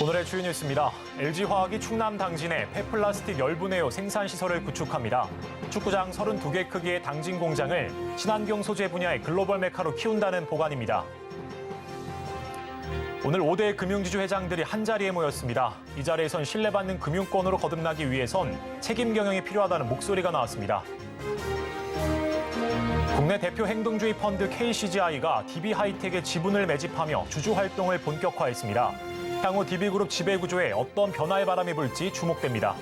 오늘의 주요 뉴스입니다. LG화학이 충남 당진에 폐플라스틱 열분해유 생산시설을 구축합니다. 축구장 32개 크기의 당진 공장을 친환경 소재 분야의 글로벌 메카로 키운다는 보관입니다. 오늘 5대 금융지주 회장들이 한자리에 모였습니다. 이 자리에선 신뢰받는 금융권으로 거듭나기 위해선 책임 경영이 필요하다는 목소리가 나왔습니다. 국내 대표 행동주의 펀드 KCGI가 DB하이텍의 지분을 매집하며 주주 활동을 본격화했습니다. 향후 DB그룹 지배구조에 어떤 변화의 바람이 불지 주목됩니다.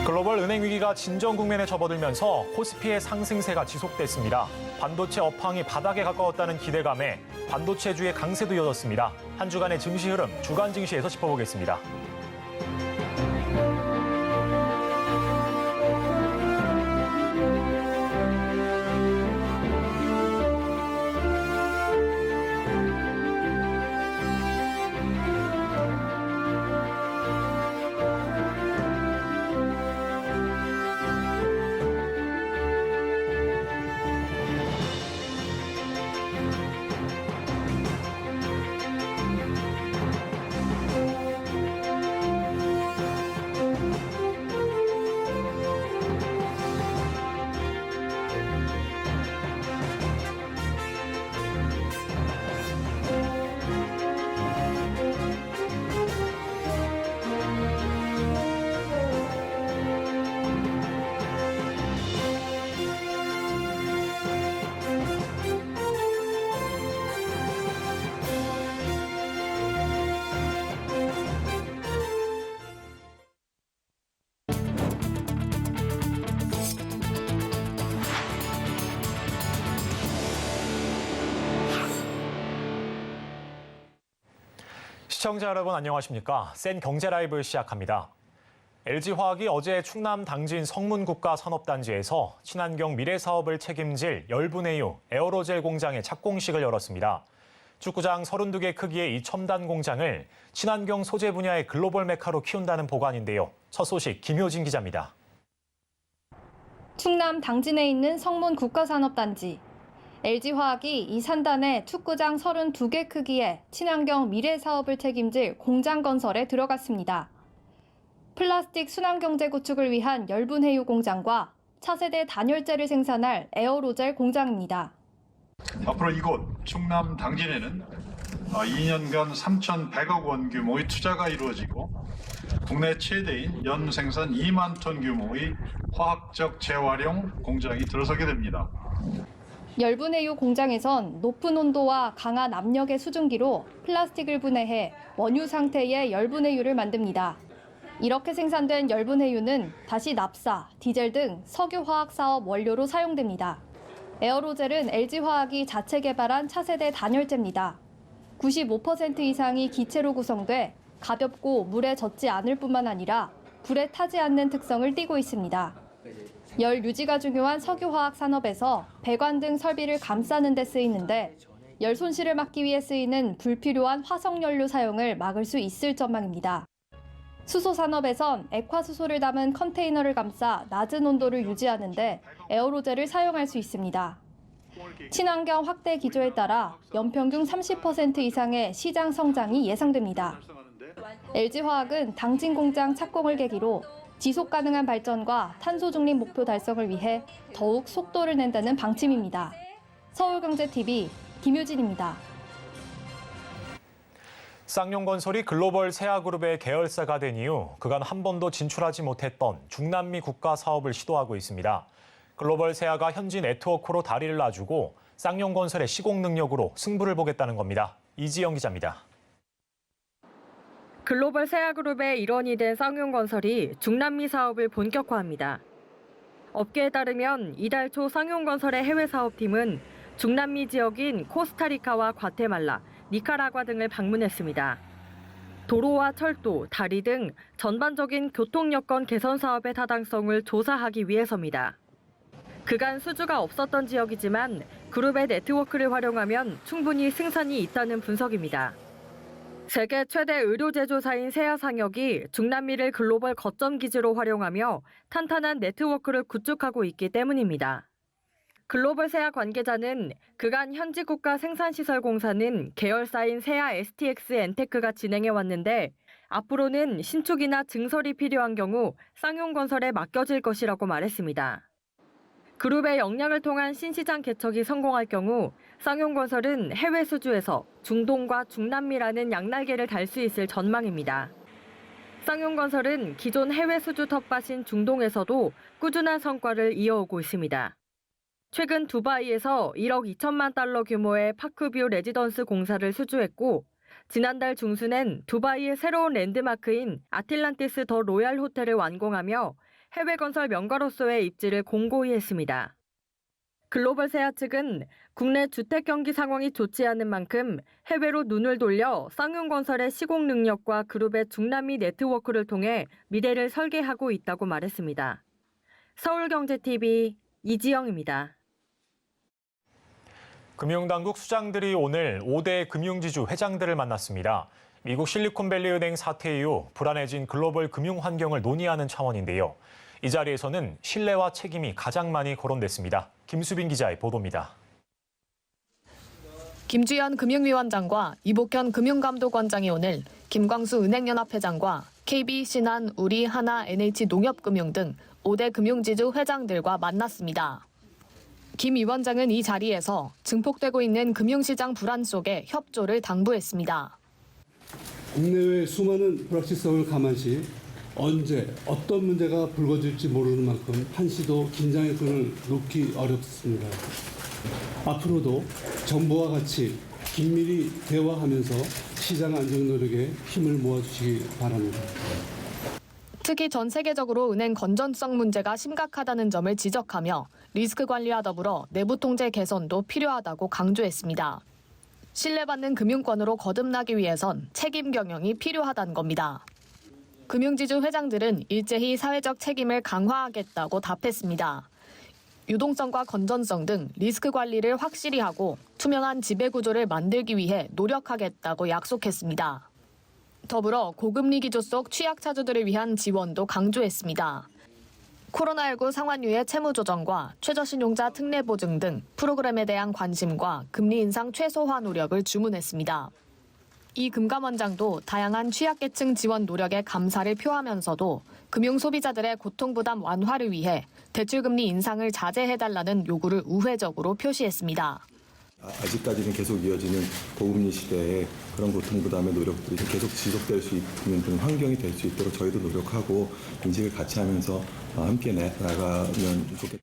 글로벌 은행 위기가 진정 국면에 접어들면서 코스피의 상승세가 지속됐습니다. 반도체 업황이 바닥에 가까웠다는 기대감에 반도체주의 강세도 이어졌습니다. 한 주간의 증시 흐름, 주간 증시에서 짚어보겠습니다. 시청자 여러분 안녕하십니까? 센 경제 라이브 시작합니다. LG화학이 어제 충남 당진 성문국가산업단지에서 친환경 미래 사업을 책임질 열분해유 에어로젤 공장의 착공식을 열었습니다. 축구장 32개 크기의 이 첨단 공장을 친환경 소재 분야의 글로벌 메카로 키운다는 보관인데요. 첫 소식 김효진 기자입니다. 충남 당진에 있는 성문국가산업단지. LG화학이 이 산단에 축구장 32개 크기의 친환경 미래 사업을 책임질 공장 건설에 들어갔습니다. 플라스틱 순환경제 구축을 위한 열분해유 공장과 차세대 단열재를 생산할 에어로젤 공장입니다. 앞으로 이곳 충남 당진에는 2년간 3,100억 원 규모의 투자가 이루어지고 국내 최대인 연 생산 2만 톤 규모의 화학적 재활용 공장이 들어서게 됩니다. 열분해유 공장에선 높은 온도와 강한 압력의 수증기로 플라스틱을 분해해 원유 상태의 열분해유를 만듭니다. 이렇게 생산된 열분해유는 다시 납사, 디젤 등 석유화학 사업 원료로 사용됩니다. 에어로젤은 LG화학이 자체 개발한 차세대 단열재입니다. 95% 이상이 기체로 구성돼 가볍고 물에 젖지 않을 뿐만 아니라 불에 타지 않는 특성을 띠고 있습니다. 열 유지가 중요한 석유화학 산업에서 배관 등 설비를 감싸는 데 쓰이는데 열 손실을 막기 위해 쓰이는 불필요한 화석연료 사용을 막을 수 있을 전망입니다. 수소 산업에선 액화수소를 담은 컨테이너를 감싸 낮은 온도를 유지하는데 에어로젤을 사용할 수 있습니다. 친환경 확대 기조에 따라 연평균 30% 이상의 시장 성장이 예상됩니다. LG화학은 당진 공장 착공을 계기로 지속 가능한 발전과 탄소 중립 목표 달성을 위해 더욱 속도를 낸다는 방침입니다. 서울경제TV 김효진입니다. 쌍용건설이 글로벌 세아그룹의 계열사가 된 이후 그간 한 번도 진출하지 못했던 중남미 국가 사업을 시도하고 있습니다. 글로벌 세아가 현지 네트워크로 다리를 놔주고 쌍용건설의 시공 능력으로 승부를 보겠다는 겁니다. 이지영 기자입니다. 글로벌 세아그룹의 일원이 된 쌍용건설이 중남미 사업을 본격화합니다. 업계에 따르면 이달 초 쌍용건설의 해외 사업팀은 중남미 지역인 코스타리카와 과테말라, 니카라과 등을 방문했습니다. 도로와 철도, 다리 등 전반적인 교통 여건 개선 사업의 타당성을 조사하기 위해서입니다. 그간 수주가 없었던 지역이지만 그룹의 네트워크를 활용하면 충분히 승산이 있다는 분석입니다. 세계 최대 의료 제조사인 세아상역이 중남미를 글로벌 거점 기지로 활용하며 탄탄한 네트워크를 구축하고 있기 때문입니다. 글로벌 세아 관계자는 그간 현지 국가 생산시설공사는 계열사인 세아 STX 엔테크가 진행해왔는데 앞으로는 신축이나 증설이 필요한 경우 쌍용건설에 맡겨질 것이라고 말했습니다. 그룹의 역량을 통한 신시장 개척이 성공할 경우 쌍용건설은 해외 수주에서 중동과 중남미라는 양날개를 달 수 있을 전망입니다. 쌍용건설은 기존 해외 수주 텃밭인 중동에서도 꾸준한 성과를 이어오고 있습니다. 최근 두바이에서 1억 2천만 달러 규모의 파크뷰 레지던스 공사를 수주했고 지난달 중순엔 두바이의 새로운 랜드마크인 아틀란티스 더 로얄 호텔을 완공하며 해외 건설 명가로서의 입지를 공고히 했습니다. 글로벌 세아 측은 국내 주택 경기 상황이 좋지 않은 만큼 해외로 눈을 돌려 쌍용건설의 시공 능력과 그룹의 중남미 네트워크를 통해 미래를 설계하고 있다고 말했습니다. 서울경제TV 이지영입니다. 금융당국 수장들이 오늘 5대 금융지주 회장들을 만났습니다. 미국 실리콘밸리은행 사태 이후 불안해진 글로벌 금융 환경을 논의하는 차원인데요. 이 자리에서는 신뢰와 책임이 가장 많이 거론됐습니다. 김수빈 기자의 보도입니다. 김주현 금융위원장과 이복현 금융감독원장이 오늘 김광수 은행연합회장과 KB, 신한, 우리, 하나, NH농협금융 등 5대 금융지주 회장들과 만났습니다. 김 위원장은 이 자리에서 증폭되고 있는 금융시장 불안 속에 협조를 당부했습니다. 국내외 수많은 불확실성을 감안시 언제 어떤 문제가 불거질지 모르는 만큼 한시도 긴장의 끈을 놓기 어렵습니다. 앞으로도 정부와 같이 긴밀히 대화하면서 시장 안정 노력에 힘을 모아주시기 바랍니다. 특히 전 세계적으로 은행 건전성 문제가 심각하다는 점을 지적하며 리스크 관리와 더불어 내부 통제 개선도 필요하다고 강조했습니다. 신뢰받는 금융권으로 거듭나기 위해선 책임 경영이 필요하다는 겁니다. 금융지주 회장들은 일제히 사회적 책임을 강화하겠다고 답했습니다. 유동성과 건전성 등 리스크 관리를 확실히 하고 투명한 지배구조를 만들기 위해 노력하겠다고 약속했습니다. 더불어 고금리 기조 속 취약차주들을 위한 지원도 강조했습니다. 코로나19 상환류의 채무조정과 최저신용자 특례보증 등 프로그램에 대한 관심과 금리 인상 최소화 노력을 주문했습니다. 이 금감원장도 다양한 취약계층 지원 노력에 감사를 표하면서도 금융소비자들의 고통부담 완화를 위해 대출금리 인상을 자제해달라는 요구를 우회적으로 표시했습니다. 아직까지는 계속 이어지는 고금리 시대에 그런 고통부담의 노력들이 계속 지속될 수 있는 그런 환경이 될 수 있도록 저희도 노력하고 인식을 같이 하면서 함께 나가면 좋겠습니다.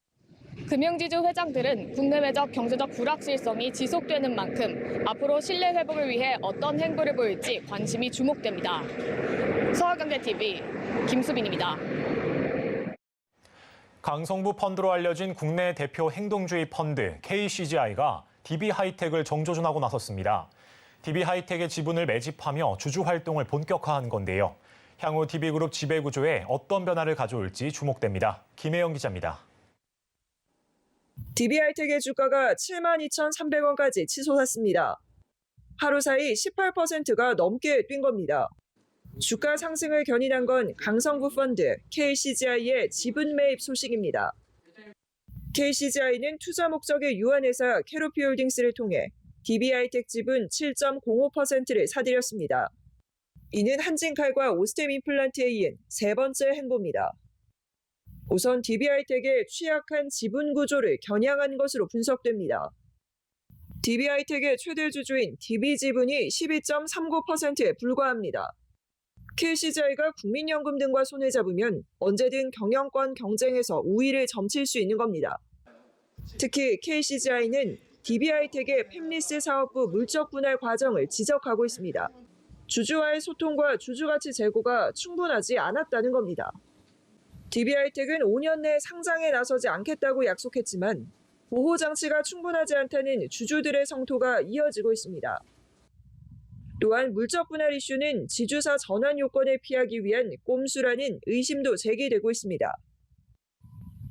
금융지주 회장들은 국내외적 경제적 불확실성이 지속되는 만큼 앞으로 신뢰 회복을 위해 어떤 행보를 보일지 관심이 주목됩니다. 서울경제TV 김수빈입니다. 강성부 펀드로 알려진 국내 대표 행동주의 펀드 KCGI가 DB하이텍을 정조준하고 나섰습니다. DB하이텍의 지분을 매집하며 주주 활동을 본격화한 건데요. 향후 DB그룹 지배구조에 어떤 변화를 가져올지 주목됩니다. 김혜영 기자입니다. DB하이텍의 주가가 72,300원까지 치솟았습니다. 하루 사이 18%가 넘게 뛴 겁니다. 주가 상승을 견인한 건 강성부 펀드 KCGI의 지분 매입 소식입니다. KCGI는 투자 목적에 유한 회사 캐로피홀딩스를 통해 DB하이텍 지분 7.05%를 사들였습니다. 이는 한진칼과 오스템 임플란트에 이은 세 번째 행보입니다. 우선 DB하이텍의 취약한 지분 구조를 겨냥한 것으로 분석됩니다. DB하이텍의 최대 주주인 DB지분이 12.39%에 불과합니다. KCGI가 국민연금 등과 손을 잡으면 언제든 경영권 경쟁에서 우위를 점칠 수 있는 겁니다. 특히 KCGI는 DB하이텍의 팹리스 사업부 물적 분할 과정을 지적하고 있습니다. 주주와의 소통과 주주가치 제고가 충분하지 않았다는 겁니다. DB하이텍은 5년 내 상장에 나서지 않겠다고 약속했지만 보호장치가 충분하지 않다는 주주들의 성토가 이어지고 있습니다. 또한 물적 분할 이슈는 지주사 전환 요건을 피하기 위한 꼼수라는 의심도 제기되고 있습니다.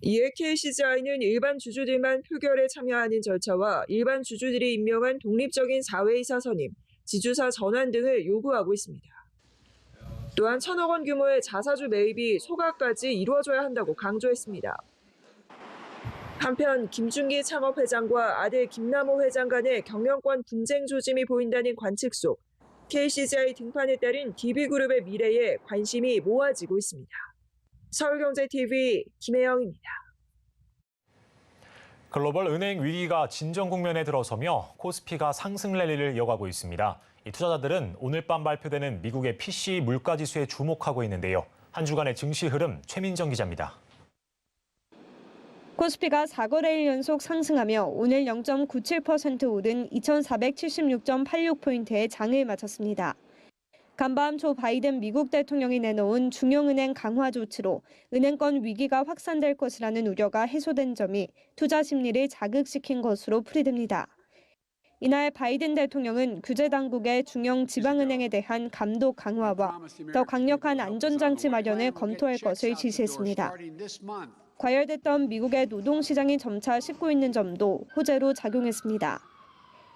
이에 KCGI는 일반 주주들만 표결에 참여하는 절차와 일반 주주들이 임명한 독립적인 사회이사 선임, 지주사 전환 등을 요구하고 있습니다. 또한 1,000억 원 규모의 자사주 매입이 소각까지 이루어져야 한다고 강조했습니다. 한편 김준기 창업회장과 아들 김남호 회장 간의 경영권 분쟁 조짐이 보인다는 관측 속 KCGI 등판에 따른 DB그룹의 미래에 관심이 모아지고 있습니다. 서울경제TV 김혜영입니다. 글로벌 은행 위기가 진정 국면에 들어서며 코스피가 상승 랠리를 이어가고 있습니다. 이 투자자들은 오늘 밤 발표되는 미국의 PCE 물가지수에 주목하고 있는데요. 한 주간의 증시 흐름 최민정 기자입니다. 코스피가 4거래일 연속 상승하며 오늘 0.97% 오른 2,476.86포인트의 장을 마쳤습니다. 간밤 조 바이든 미국 대통령이 내놓은 중앙은행 강화 조치로 은행권 위기가 확산될 것이라는 우려가 해소된 점이 투자 심리를 자극시킨 것으로 풀이됩니다. 이날 바이든 대통령은 규제 당국의 중형 지방은행에 대한 감독 강화와 더 강력한 안전장치 마련을 검토할 것을 지시했습니다. 과열됐던 미국의 노동시장이 점차 씻고 있는 점도 호재로 작용했습니다.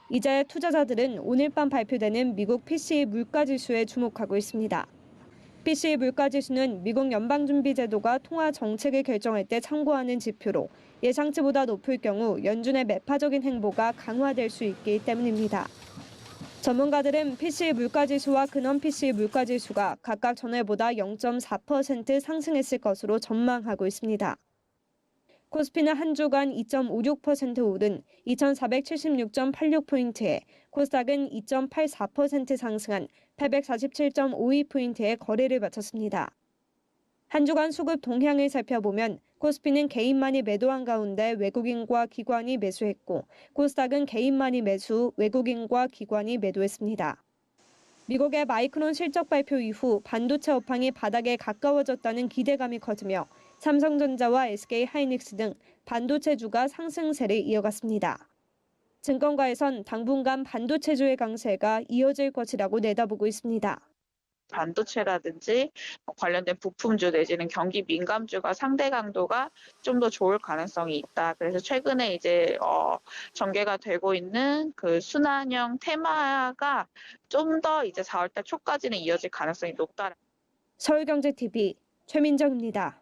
이제 투자자들은 오늘 밤 발표되는 미국 PCE 물가지수에 주목하고 있습니다. PCE 물가지수는 미국 연방준비제도가 통화 정책을 결정할 때 참고하는 지표로 예상치보다 높을 경우 연준의 매파적인 행보가 강화될 수 있기 때문입니다. 전문가들은 PCE 물가지수와 근원 PCE 물가지수가 각각 전월보다 0.4% 상승했을 것으로 전망하고 있습니다. 코스피는 한 주간 2.56% 오른 2,476.86포인트에 코스닥은 2.84% 상승한 847.52포인트의 거래를 마쳤습니다. 한 주간 수급 동향을 살펴보면 코스피는 개인만이 매도한 가운데 외국인과 기관이 매수했고 코스닥은 개인만이 매수, 외국인과 기관이 매도했습니다. 미국의 마이크론 실적 발표 이후 반도체 업황이 바닥에 가까워졌다는 기대감이 커지며 삼성전자와 SK하이닉스 등 반도체주가 상승세를 이어갔습니다. 증권가에선 당분간 반도체주의 강세가 이어질 것이라고 내다보고 있습니다. 반도체라든지 관련된 부품주 내지는 경기 민감주가 상대 강도가 좀 더 좋을 가능성이 있다. 그래서 최근에 이제 전개가 되고 있는 그 순환형 테마가 좀 더 이제 4월달 초까지는 이어질 가능성이 높다. 서울경제TV 최민정입니다.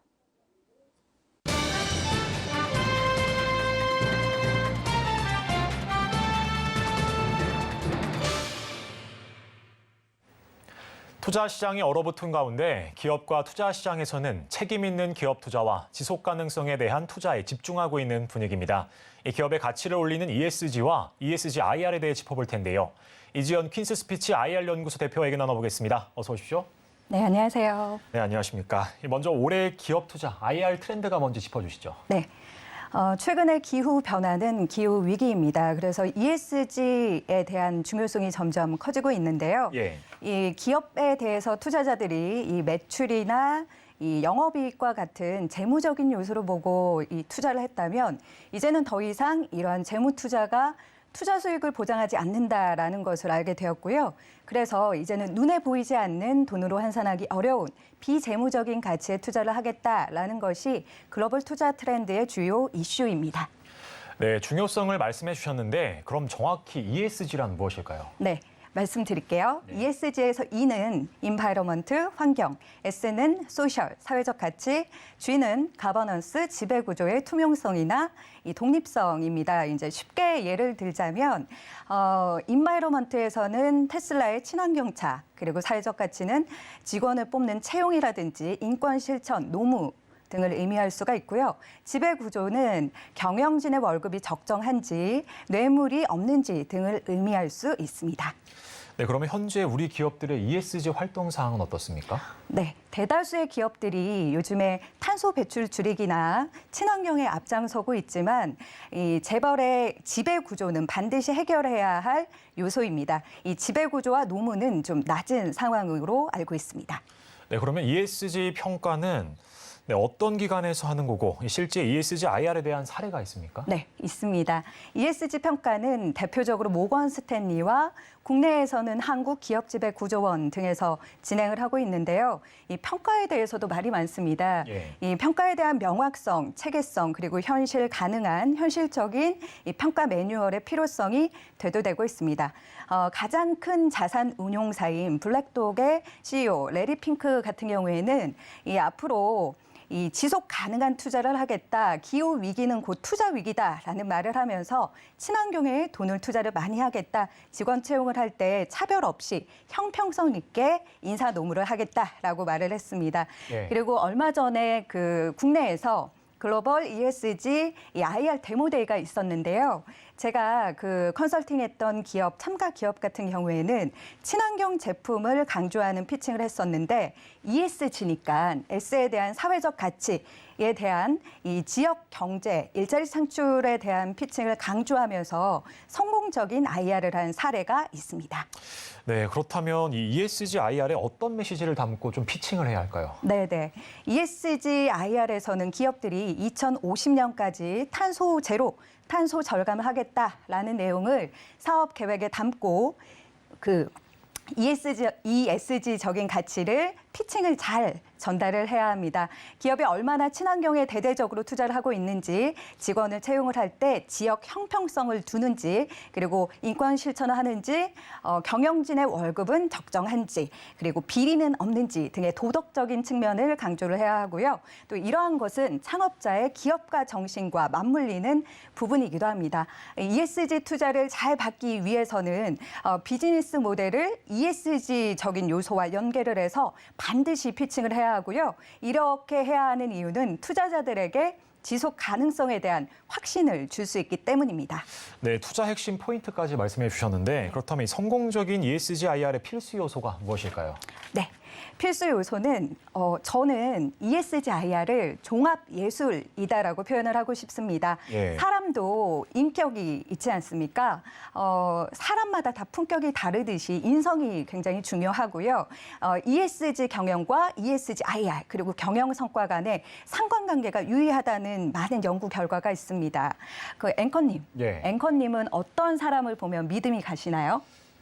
투자 시장이 얼어붙은 가운데 기업과 투자 시장에서는 책임 있는 기업 투자와 지속 가능성에 대한 투자에 집중하고 있는 분위기입니다. 이 기업의 가치를 올리는 ESG와 ESG IR에 대해 짚어볼 텐데요. 이지연 퀸스 스피치 IR 연구소 대표와 얘기 나눠보겠습니다. 어서 오십시오. 네, 안녕하세요. 네, 안녕하십니까. 먼저 올해 기업 투자 IR 트렌드가 뭔지 짚어주시죠. 네. 최근의 기후 변화는 기후 위기입니다. 그래서 ESG에 대한 중요성이 점점 커지고 있는데요. 예. 이 기업에 대해서 투자자들이 이 매출이나 이 영업이익과 같은 재무적인 요소로 보고 이 투자를 했다면 이제는 더 이상 이러한 재무 투자가 투자 수익을 보장하지 않는다라는 것을 알게 되었고요. 그래서 이제는 눈에 보이지 않는 돈으로 환산하기 어려운 비재무적인 가치에 투자를 하겠다라는 것이 글로벌 투자 트렌드의 주요 이슈입니다. 네, 중요성을 말씀해 주셨는데 그럼 정확히 ESG란 무엇일까요? 네. 말씀드릴게요. 네. ESG에서 E는 environment, 환경, S는 social, 사회적 가치, G는 governance, 지배구조의 투명성이나 이 독립성입니다. 이제 쉽게 예를 들자면 environment에서는 테슬라의 친환경차, 그리고 사회적 가치는 직원을 뽑는 채용이라든지 인권 실천, 노무 등을 의미할 수가 있고요. 지배구조는 경영진의 월급이 적정한지, 뇌물이 없는지 등을 의미할 수 있습니다. 네, 그러면 현재 우리 기업들의 ESG 활동 사항은 어떻습니까? 네, 대다수의 기업들이 요즘에 탄소 배출 줄이기나 친환경에 앞장서고 있지만 이 재벌의 지배 구조는 반드시 해결해야 할 요소입니다. 이 지배 구조와 노무는 좀 낮은 상황으로 알고 있습니다. 네, 그러면 ESG 평가는 어떤 기관에서 하는 거고 실제 ESG IR에 대한 사례가 있습니까? 네, 있습니다. ESG 평가는 대표적으로 모건 스탠리와 국내에서는 한국기업지배구조원 등에서 진행을 하고 있는데요. 이 평가에 대해서도 말이 많습니다. 예. 이 평가에 대한 명확성, 체계성, 그리고 현실 가능한 현실적인 이 평가 매뉴얼의 필요성이 대두되고 있습니다. 가장 큰 자산 운용사인 블랙독의 CEO 레리 핑크 같은 경우에는 이 앞으로 이 지속 가능한 투자를 하겠다, 기후 위기는 곧 투자 위기다라는 말을 하면서 친환경에 돈을 투자를 많이 하겠다, 직원 채용을 할 때 차별 없이 형평성 있게 인사 노무를 하겠다라고 말을 했습니다. 예. 그리고 얼마 전에 그 국내에서 글로벌 ESG IR 데모데이가 있었는데요. 제가 그 컨설팅했던 기업, 참가 기업 같은 경우에는 친환경 제품을 강조하는 피칭을 했었는데 ESG니까 S에 대한 사회적 가치에 대한 이 지역 경제, 일자리 창출에 대한 피칭을 강조하면서 성공적인 IR을 한 사례가 있습니다. 네, 그렇다면 이 ESG IR에 어떤 메시지를 담고 좀 피칭을 해야 할까요? 네네. ESG IR에서는 기업들이 2050년까지 탄소 제로, 탄소 절감을 하겠다라는 내용을 사업 계획에 담고 그 ESG적인 가치를 피칭을 잘 전달을 해야 합니다. 기업이 얼마나 친환경에 대대적으로 투자를 하고 있는지, 직원을 채용을 할 때 지역 형평성을 두는지, 그리고 인권 실천을 하는지, 경영진의 월급은 적정한지, 그리고 비리는 없는지 등의 도덕적인 측면을 강조를 해야 하고요. 또 이러한 것은 창업자의 기업가 정신과 맞물리는 부분이기도 합니다. ESG 투자를 잘 받기 위해서는 비즈니스 모델을 ESG적인 요소와 연계를 해서 반드시 피칭을 해야 하고요. 이렇게 해야 하는 이유는 투자자들에게 지속 가능성에 대한 확신을 줄 수 있기 때문입니다. 네, 투자 핵심 포인트까지 말씀해 주셨는데 그렇다면 이 성공적인 ESG IR의 필수 요소가 무엇일까요? 네, 필수 요소는 저는 ESG IR을 종합 예술이다라고 표현을 하고 싶습니다. 예. 사람도 인격이 있지 않습니까? 사람마다 다 품격이 다르듯이 인성이 굉장히 중요하고요. ESG 경영과 ESG IR 그리고 경영 성과 간의 상관관계가 유의하다는 많은 연구 결과가 있습니다. 그 앵커님, 예. 앵커님은 어떤 사람을 보면 믿음이 가시나요?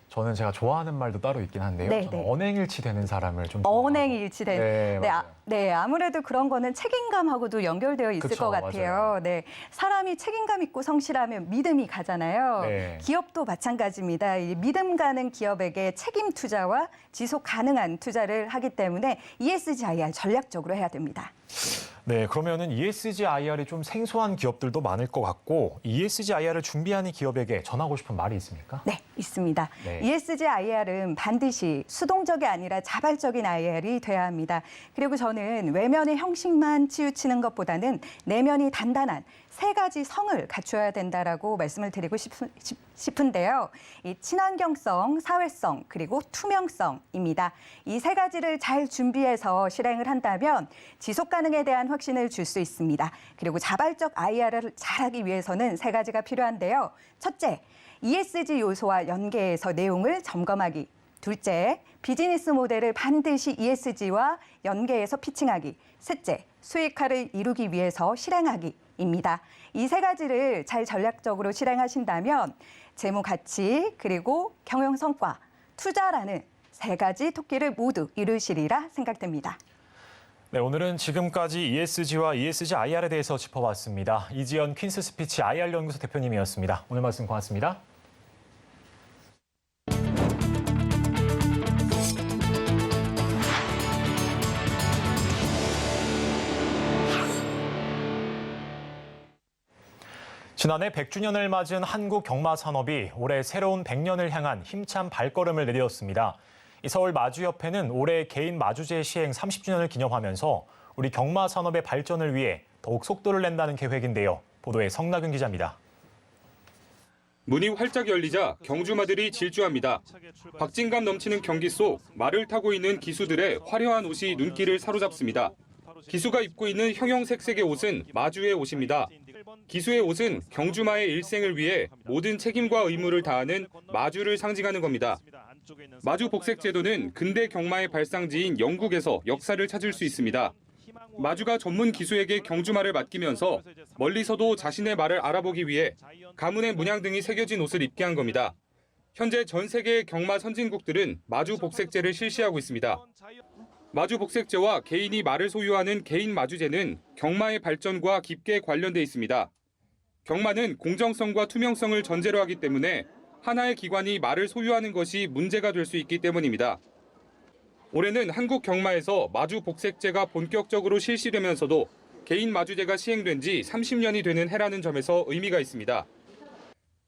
저는 제가 좋아하는 말도 따로 있긴 한데요. 네, 저는 네. 언행일치 되는 사람을 좀 언행일치된. 네, 맞아요. 네, 아무래도 그런 거는 책임감하고도 연결되어 있을 그쵸, 것 같아요. 맞아요. 네, 사람이 책임감 있고 성실하면 믿음이 가잖아요. 네. 기업도 마찬가지입니다. 이 믿음 가는 기업에게 책임 투자와 지속 가능한 투자를 하기 때문에 ESG IR 전략적으로 해야 됩니다. 네, 그러면은 ESG IR이 좀 생소한 기업들도 많을 것 같고 ESG IR을 준비하는 기업에게 전하고 싶은 말이 있습니까? 네, 있습니다. 네. ESG IR은 반드시 수동적이 아니라 자발적인 IR이 돼야 합니다. 그리고 저는 외면의 형식만 치우치는 것보다는 내면이 단단한 세 가지 성을 갖춰야 된다라고 말씀을 드리고 싶은데요. 이 친환경성, 사회성, 그리고 투명성입니다. 이 세 가지를 잘 준비해서 실행을 한다면 지속 가능에 대한 확신을 줄 수 있습니다. 그리고 자발적 IR을 잘하기 위해서는 세 가지가 필요한데요. 첫째, ESG 요소와 연계해서 내용을 점검하기. 둘째, 비즈니스 모델을 반드시 ESG와 연계해서 피칭하기. 셋째, 수익화를 이루기 위해서 실행하기입니다. 이 세 가지를 잘 전략적으로 실행하신다면 재무 가치 그리고 경영 성과, 투자라는 세 가지 토끼를 모두 이루시리라 생각됩니다. 네, 오늘은 지금까지 ESG와 ESG IR에 대해서 짚어봤습니다. 이지연 퀸스 스피치 IR 연구소 대표님이었습니다. 오늘 말씀 고맙습니다. 지난해 100주년을 맞은 한국 경마 산업이 올해 새로운 100년을 향한 힘찬 발걸음을 내디뎠습니다. 서울 마주협회는 올해 개인 마주제 시행 30주년을 기념하면서 우리 경마 산업의 발전을 위해 더욱 속도를 낸다는 계획인데요. 보도에 성나균 기자입니다. 문이 활짝 열리자 경주마들이 질주합니다. 박진감 넘치는 경기 속 말을 타고 있는 기수들의 화려한 옷이 눈길을 사로잡습니다. 기수가 입고 있는 형형색색의 옷은 마주의 옷입니다. 기수의 옷은 경주마의 일생을 위해 모든 책임과 의무를 다하는 마주를 상징하는 겁니다. 마주 복색 제도는 근대 경마의 발상지인 영국에서 역사를 찾을 수 있습니다. 마주가 전문 기수에게 경주마를 맡기면서 멀리서도 자신의 말을 알아보기 위해 가문의 문양 등이 새겨진 옷을 입게 한 겁니다. 현재 전 세계의 경마 선진국들은 마주 복색제를 실시하고 있습니다. 마주 복색제와 개인이 말을 소유하는 개인 마주제는 경마의 발전과 깊게 관련돼 있습니다. 경마는 공정성과 투명성을 전제로 하기 때문에 하나의 기관이 말을 소유하는 것이 문제가 될 수 있기 때문입니다. 올해는 한국 경마에서 마주 복색제가 본격적으로 실시되면서도 개인 마주제가 시행된 지 30년이 되는 해라는 점에서 의미가 있습니다.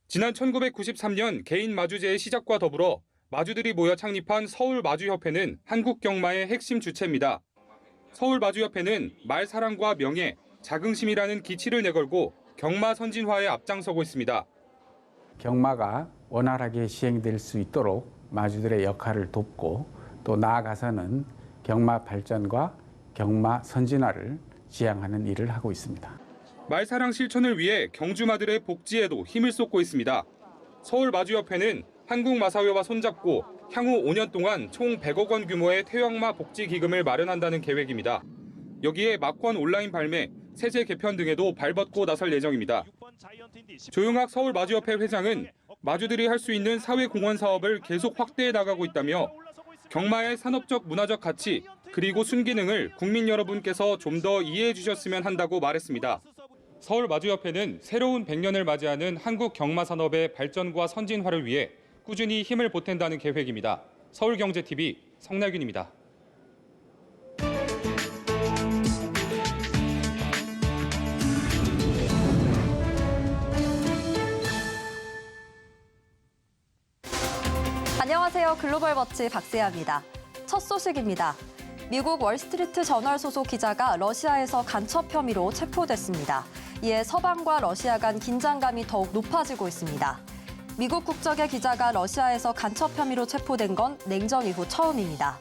지난 1993년 개인 마주제의 시작과 더불어 마주들이 모여 창립한 서울마주협회는 한국 경마의 핵심 주체입니다. 서울마주협회는 말 사랑과 명예, 자긍심이라는 기치를 내걸고 경마 선진화에 앞장서고 있습니다. 경마가 원활하게 시행될 수 있도록 마주들의 역할을 돕고 또 나아가서는 경마 발전과 경마 선진화를 지향하는 일을 하고 있습니다. 말사랑 실천을 위해 경주마들의 복지에도 힘을 쏟고 있습니다. 서울마주협회는 한국마사회와 손잡고 향후 5년 동안 총 100억 원 규모의 태형마 복지 기금을 마련한다는 계획입니다. 여기에 막권 온라인 발매, 세제 개편 등에도 발벗고 나설 예정입니다. 조용학 서울마주협회 회장은 마주들이 할 수 있는 사회공헌 사업을 계속 확대해 나가고 있다며 경마의 산업적 문화적 가치 그리고 순기능을 국민 여러분께서 좀 더 이해해 주셨으면 한다고 말했습니다. 서울마주협회는 새로운 100년을 맞이하는 한국 경마 산업의 발전과 선진화를 위해 꾸준히 힘을 보탠다는 계획입니다. 서울경제TV 성날균입니다. 안녕하세요. 글로벌워치 박세아입니다. 첫 소식입니다. 미국 월스트리트 저널 소속 기자가 러시아에서 간첩 혐의로 체포됐습니다. 이에 서방과 러시아 간 긴장감이 더욱 높아지고 있습니다. 미국 국적의 기자가 러시아에서 간첩 혐의로 체포된 건 냉전 이후 처음입니다.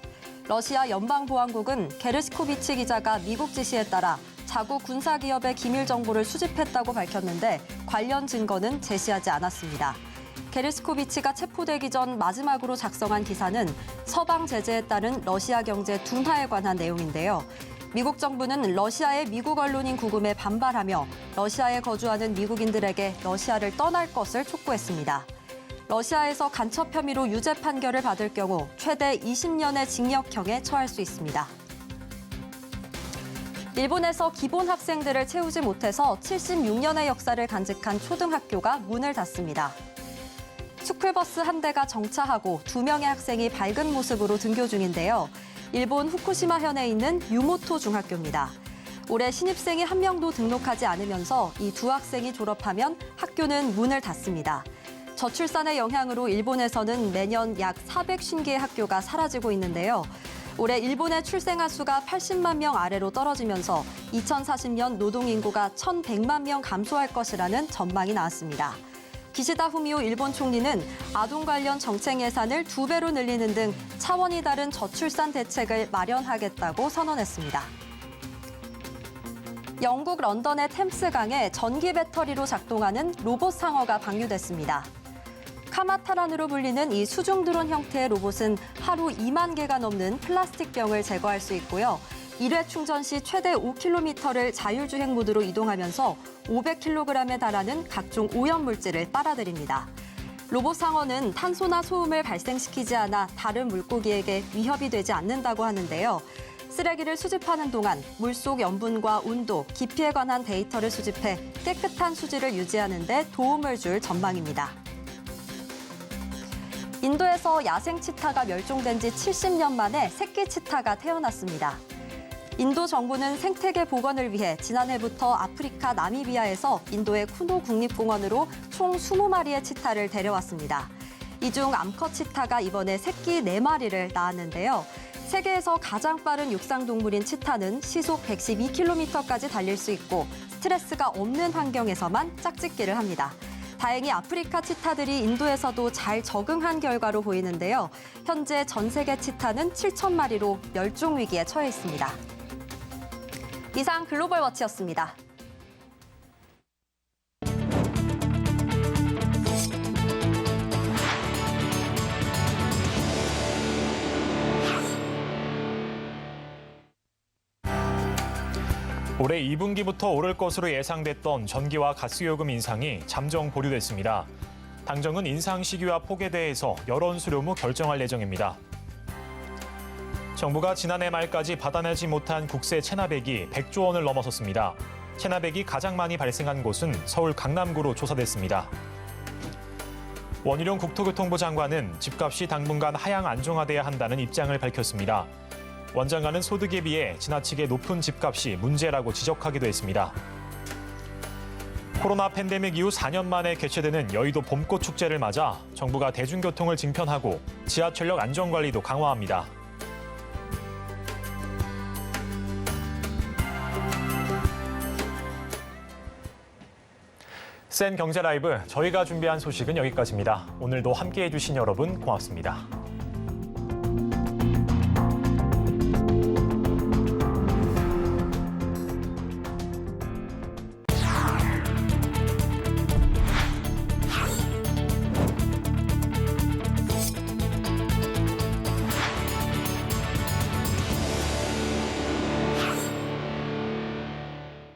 러시아 연방보안국은 게르시코비치 기자가 미국 지시에 따라 자국 군사기업의 기밀 정보를 수집했다고 밝혔는데 관련 증거는 제시하지 않았습니다. 게르시코비치가 체포되기 전 마지막으로 작성한 기사는 서방 제재에 따른 러시아 경제 둔화에 관한 내용인데요. 미국 정부는 러시아의 미국 언론인 구금에 반발하며 러시아에 거주하는 미국인들에게 러시아를 떠날 것을 촉구했습니다. 러시아에서 간첩 혐의로 유죄 판결을 받을 경우 최대 20년의 징역형에 처할 수 있습니다. 일본에서 기본 학생들을 채우지 못해서 76년의 역사를 간직한 초등학교가 문을 닫습니다. 스쿨버스 한 대가 정차하고 2명의 학생이 밝은 모습으로 등교 중인데요. 일본 후쿠시마현에 있는 유모토 중학교입니다. 올해 신입생이 한 명도 등록하지 않으면서 이 두 학생이 졸업하면 학교는 문을 닫습니다. 저출산의 영향으로 일본에서는 매년 약 450개의 학교가 사라지고 있는데요. 올해 일본의 출생아 수가 80만 명 아래로 떨어지면서 2040년 노동인구가 1,100만 명 감소할 것이라는 전망이 나왔습니다. 기시다 후미오 일본 총리는 아동 관련 정책 예산을 2배로 늘리는 등 차원이 다른 저출산 대책을 마련하겠다고 선언했습니다. 영국 런던의 템스강에 전기 배터리로 작동하는 로봇 상어가 방류됐습니다. 카마타란으로 불리는 이 수중 드론 형태의 로봇은 하루 2만 개가 넘는 플라스틱 병을 제거할 수 있고요. 1회 충전 시 최대 5km를 자율주행 모드로 이동하면서 500kg에 달하는 각종 오염물질을 빨아들입니다. 로봇 상어는 탄소나 소음을 발생시키지 않아 다른 물고기에게 위협이 되지 않는다고 하는데요. 쓰레기를 수집하는 동안 물속 염분과 온도, 깊이에 관한 데이터를 수집해 깨끗한 수질을 유지하는 데 도움을 줄 전망입니다. 인도에서 야생 치타가 멸종된 지 70년 만에 새끼 치타가 태어났습니다. 인도 정부는 생태계 복원을 위해 지난해부터 아프리카 나미비아에서 인도의 쿠노 국립공원으로 총 20마리의 치타를 데려왔습니다. 이 중 암컷 치타가 이번에 새끼 4마리를 낳았는데요. 세계에서 가장 빠른 육상동물인 치타는 시속 112km까지 달릴 수 있고 스트레스가 없는 환경에서만 짝짓기를 합니다. 다행히 아프리카 치타들이 인도에서도 잘 적응한 결과로 보이는데요. 현재 전 세계 치타는 7,000마리로 멸종 위기에 처해 있습니다. 이상 글로벌워치였습니다. 올해 2분기부터 오를 것으로 예상됐던 전기와 가스요금 인상이 잠정 보류됐습니다. 당정은 인상 시기와 폭에 대해서 여론 수렴 후 결정할 예정입니다. 정부가 지난해 말까지 받아내지 못한 국세 체납액이 100조 원을 넘어섰습니다. 체납액이 가장 많이 발생한 곳은 서울 강남구로 조사됐습니다. 원희룡 국토교통부 장관은 집값이 당분간 하향 안정화돼야 한다는 입장을 밝혔습니다. 원 장관은 소득에 비해 지나치게 높은 집값이 문제라고 지적하기도 했습니다. 코로나 팬데믹 이후 4년 만에 개최되는 여의도 봄꽃 축제를 맞아 정부가 대중교통을 증편하고 지하철역 안전관리도 강화합니다. 센 경제 라이브, 저희가 준비한 소식은 여기까지입니다. 오늘도 함께해 주신 여러분 고맙습니다.